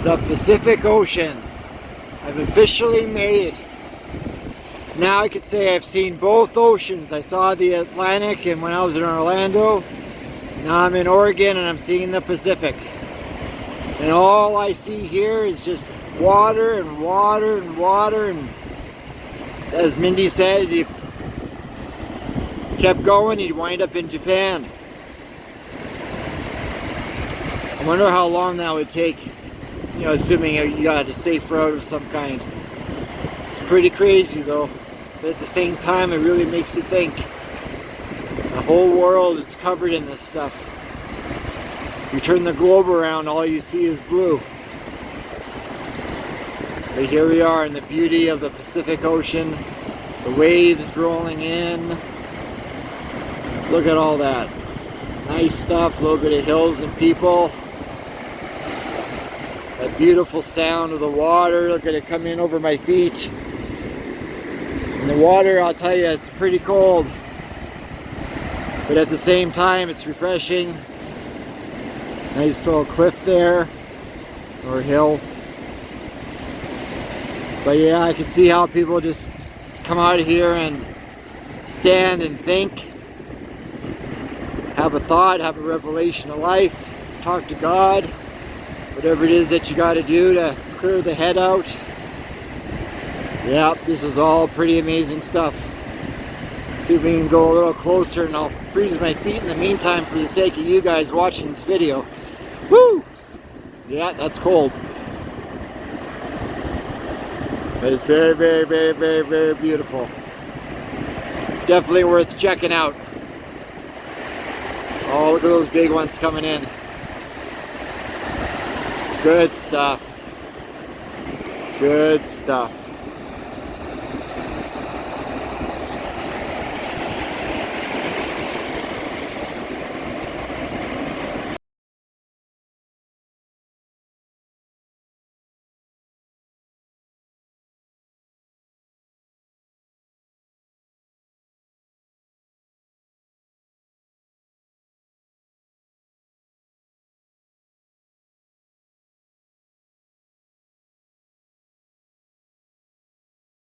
The Pacific Ocean. I've officially made it. Now I could say I've seen both oceans. I saw the Atlantic and when I was in Orlando. Now I'm in Oregon and I'm seeing the Pacific. And all I see here is just water and water and water, and as Mindy said, if you kept going, you'd wind up in Japan. I wonder how long that would take, you know, assuming you got a safe route of some kind. It's pretty crazy though, but at the same time it really makes you think. The whole world is covered in this stuff. You turn the globe around, all you see is blue. But here we are in the beauty of the Pacific Ocean. The waves rolling in. Look at all that. Nice stuff, a little bit of hills and people. That beautiful sound of the water. Look at it come in over my feet. And the water, I'll tell you, it's pretty cold. But at the same time, it's refreshing. Nice little cliff there, or hill. But yeah, I can see how people just come out of here and stand and think. Have a thought, have a revelation of life, talk to God. Whatever it is that you got to do to clear the head out. Yeah, this is all pretty amazing stuff. See if we can go a little closer, and I'll freeze my feet in the meantime for the sake of you guys watching this video. Woo! Yeah, that's cold. But it's very, very, very, very, very beautiful. Definitely worth checking out. Oh, look at those big ones coming in. Good stuff. Good stuff.